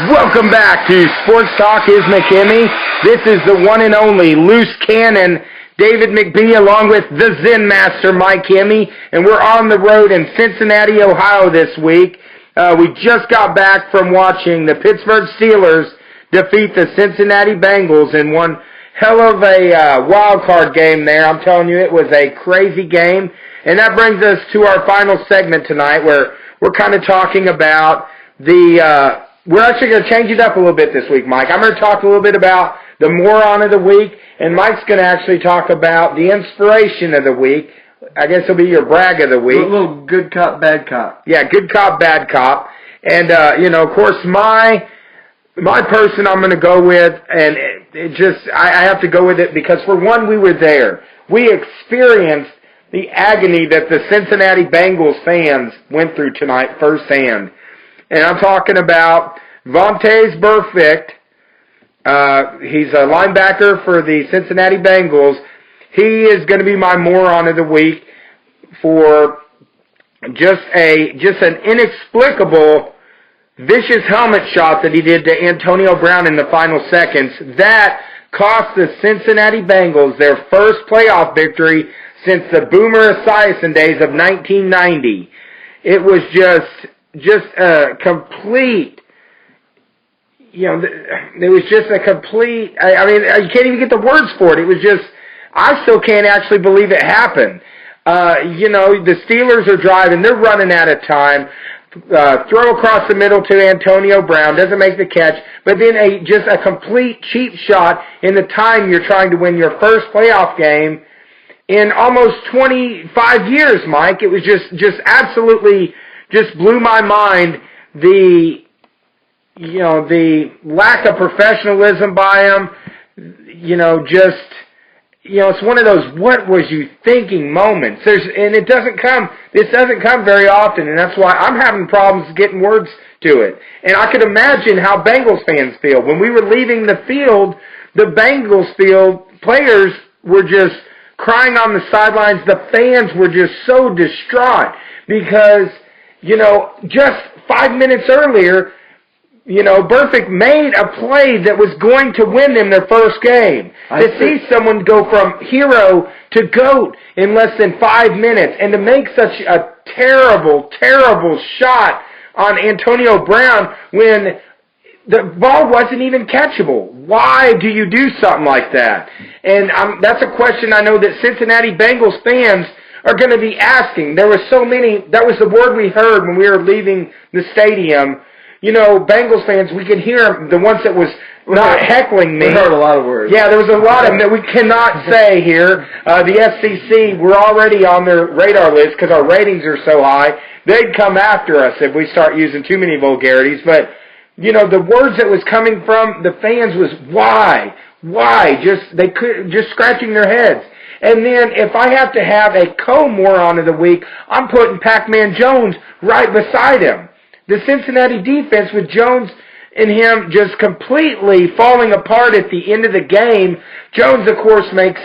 Welcome back to Sports Talk is McKinney. This is the one and only Loose Cannon, David McBee, along with the Zen Master, Mike Hemme, and we're on the road in Cincinnati, Ohio this week. We just got back from watching the Pittsburgh Steelers defeat the Cincinnati Bengals in one hell of a wild card game there. I'm telling you, it was a crazy game. And that brings us to our final segment tonight where we're kind of talking about we're actually going to change it up a little bit this week, Mike. I'm going to talk a little bit about the Moron of the week, and Mike's going to actually talk about the inspiration of the week. I guess it'll be your brag of the week. A little good cop, bad cop. Yeah, good cop, bad cop. And, of course, my person I'm going to go with, and I have to go with it because, for one, we were there. We experienced the agony that the Cincinnati Bengals fans went through tonight firsthand. And I'm talking about Vontaze Burfict. He's a linebacker for the Cincinnati Bengals. He is going to be my moron of the week for just an inexplicable vicious helmet shot that he did to Antonio Brown in the final seconds. That cost the Cincinnati Bengals their first playoff victory since the Boomer Esiason days of 1990. It was just a complete, it was just a complete, you can't even get the words for it. It was just, I still can't actually believe it happened. The Steelers are driving, they're running out of time, throw across the middle to Antonio Brown, doesn't make the catch, but then just a complete cheap shot in the time you're trying to win your first playoff game in almost 25 years, Mike. It was just absolutely, just blew my mind, the lack of professionalism by him, it's one of those what was you thinking moments. This doesn't come very often, and that's why I'm having problems getting words to it. And I could imagine how Bengals fans feel. When we were leaving the field, the Bengals field players were just crying on the sidelines. The fans were just so distraught because just 5 minutes earlier, Burfict made a play that was going to win them their first game. To see someone go from hero to GOAT in less than 5 minutes and to make such a terrible, terrible shot on Antonio Brown when the ball wasn't even catchable. Why do you do something like that? And that's a question I know that Cincinnati Bengals fans are going to be asking. There were so many, that was the word we heard when we were leaving the stadium. Bengals fans, we could hear them, the ones that was not heckling me. We heard a lot of words. Yeah, there was a lot of them that we cannot say here. The FCC, we're already on their radar list because our ratings are so high. They'd come after us if we start using too many vulgarities. But, the words that was coming from the fans was, why? Why? Just scratching their heads. And then if I have to have a co-moron of the week, I'm putting Pac-Man Jones right beside him. The Cincinnati defense with Jones and him just completely falling apart at the end of the game. Jones, of course, makes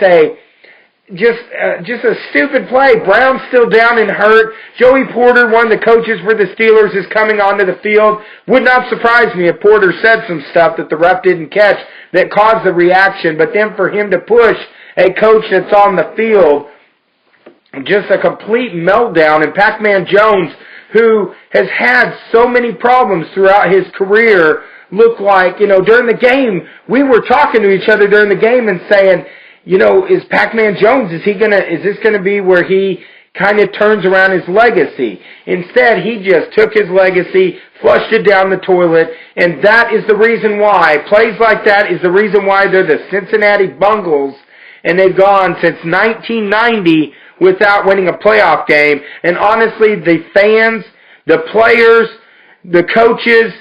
just a stupid play. Brown's still down and hurt. Joey Porter, one of the coaches for the Steelers, is coming onto the field. Would not surprise me if Porter said some stuff that the ref didn't catch that caused the reaction. But then for him to push a coach that's on the field, just a complete meltdown. And Pac-Man Jones, who has had so many problems throughout his career, looked like, during the game, we were talking to each other during the game and saying, is Pac-Man Jones, is this going to be where he kind of turns around his legacy? Instead, he just took his legacy, flushed it down the toilet, and that is the reason why, plays like that is the reason why they're the Cincinnati Bengals, and they've gone since 1990 without winning a playoff game. And honestly, the fans, the players, the coaches,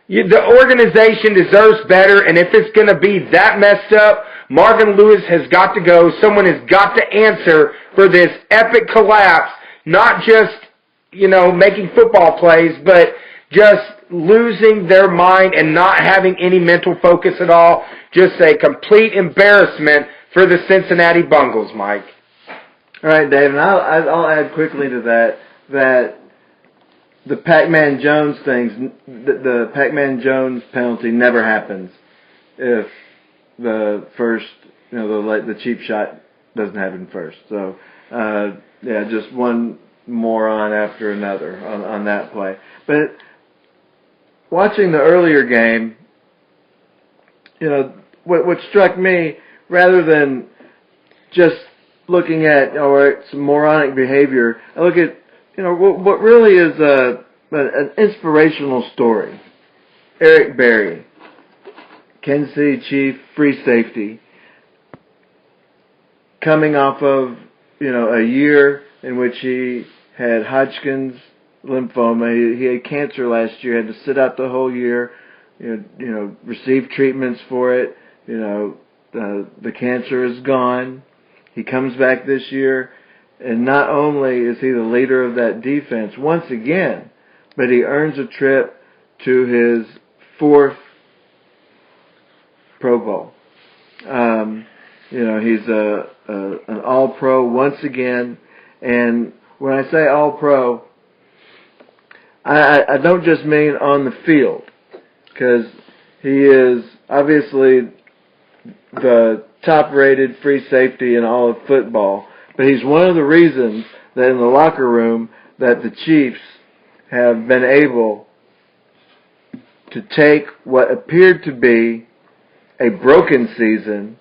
the organization deserves better. And if it's going to be that messed up, Marvin Lewis has got to go. Someone has got to answer for this epic collapse, not just, making football plays, but just losing their mind and not having any mental focus at all. Just a complete embarrassment for the Cincinnati Bengals, Mike. All right, Dave, and I'll add quickly to that the Pac-Man Jones things, the Pac-Man Jones penalty never happens if the first, the cheap shot doesn't happen first. So, just one moron after another on that play. But watching the earlier game, what struck me, rather than just looking at some moronic behavior, I look at what really is an inspirational story. Eric Berry, Kansas City Chief, free safety, coming off of a year in which he had Hodgkin's lymphoma. He had cancer last year. Had to sit out the whole year. Receive treatments for it. The cancer is gone. He comes back this year, and not only is he the leader of that defense once again, but he earns a trip to his 4th Pro Bowl. He's an All-Pro once again, and when I say All-Pro, I don't just mean on the field, because he is obviously the top-rated free safety in all of football, but he's one of the reasons that in the locker room that the Chiefs have been able to take what appeared to be a broken season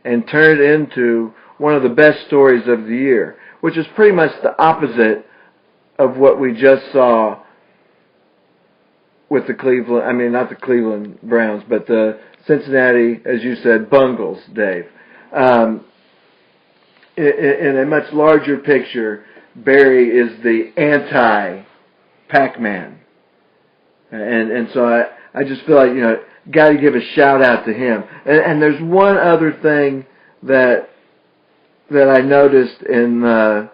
and turn it into one of the best stories of the year, which is pretty much the opposite of what we just saw with the not the Cleveland Browns, but the Cincinnati, as you said, Bungles, Dave. In a much larger picture, Barry is the anti-Pac-Man. And so I just feel like, got to give a shout out to him. And there's one other thing that I noticed in the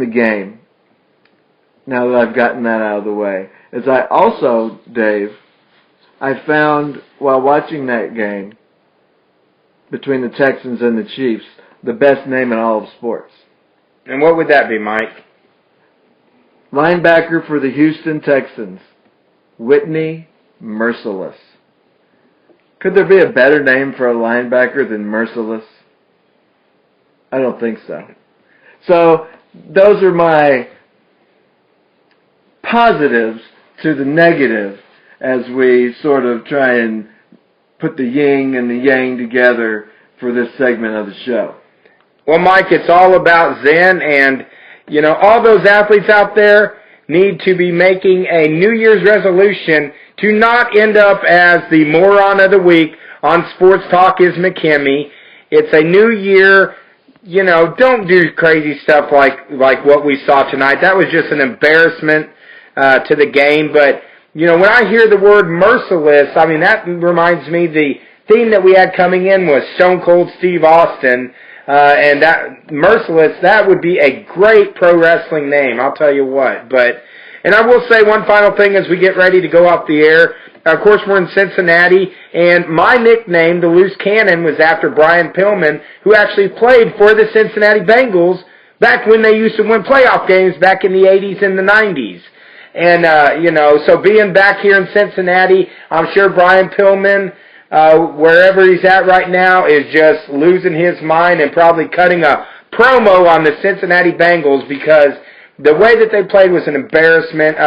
game, now that I've gotten that out of the way, is I also, Dave, I found while watching that game between the Texans and the Chiefs, the best name in all of sports. And what would that be, Mike? Linebacker for the Houston Texans, Whitney Merciless. Could there be a better name for a linebacker than Merciless? I don't think so. So, those are my positives to the negative as we sort of try and put the yin and the yang together for this segment of the show. Well, Mike, it's all about Zen, and, all those athletes out there need to be making a New Year's resolution to not end up as the moron of the week on Sports Talk is McKimmie. It's a new year. Don't do crazy stuff like what we saw tonight. That was just an embarrassment to the game. But, when I hear the word merciless, that reminds me the theme that we had coming in was Stone Cold Steve Austin. And that Merciless, that would be a great pro wrestling name, I'll tell you what. And I will say one final thing as we get ready to go off the air. Of course, we're in Cincinnati, and my nickname, the Loose Cannon, was after Brian Pillman, who actually played for the Cincinnati Bengals back when they used to win playoff games back in the 80s and the 90s. And, so being back here in Cincinnati, I'm sure Brian Pillman, wherever he's at right now, is just losing his mind and probably cutting a promo on the Cincinnati Bengals because the way that they played was an embarrassment.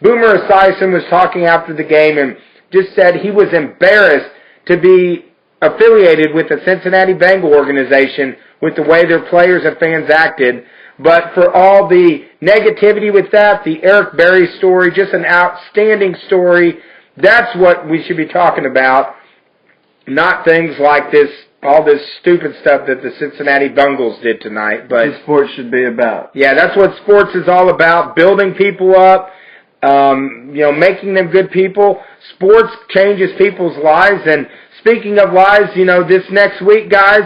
Boomer Esiason was talking after the game and just said he was embarrassed to be affiliated with the Cincinnati Bengal organization with the way their players and fans acted. But for all the negativity with that, the Eric Berry story, just an outstanding story. That's what we should be talking about. Not things like this, all this stupid stuff that the Cincinnati Bengals did tonight. But what sports should be about. Yeah, that's what sports is all about, building people up, making them good people. Sports changes people's lives. And speaking of lives, this next week, guys,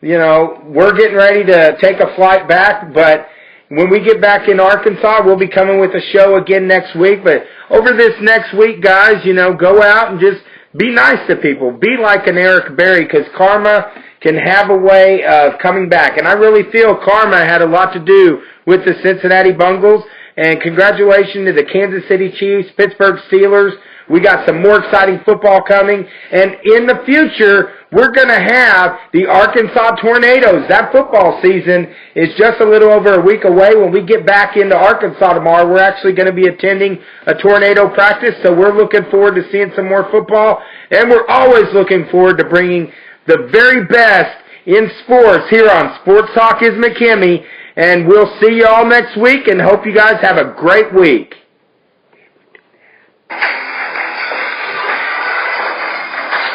we're getting ready to take a flight back. But when we get back in Arkansas, we'll be coming with a show again next week. But over this next week, guys, go out and just be nice to people. Be like an Eric Berry, because karma can have a way of coming back. And I really feel karma had a lot to do with the Cincinnati Bengals, And congratulations to the Kansas City Chiefs, Pittsburgh Steelers. We got some more exciting football coming. And in the future, we're going to have the Arkansas Tornadoes. That football season is just a little over a week away. When we get back into Arkansas tomorrow, we're actually going to be attending a tornado practice. So we're looking forward to seeing some more football. And we're always looking forward to bringing the very best in sports here on Sports Talk is McKimmie. And we'll see you all next week and hope you guys have a great week.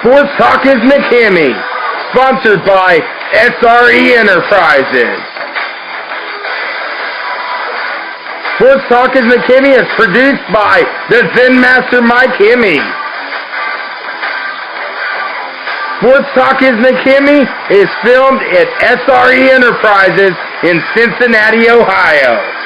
Sports Talk is McKimmie, sponsored by SRE Enterprises. Sports Talk is McKimmie is produced by the Zen Master Mike Himmie. Sports Talk is McKimmie is filmed at SRE Enterprises in Cincinnati, Ohio.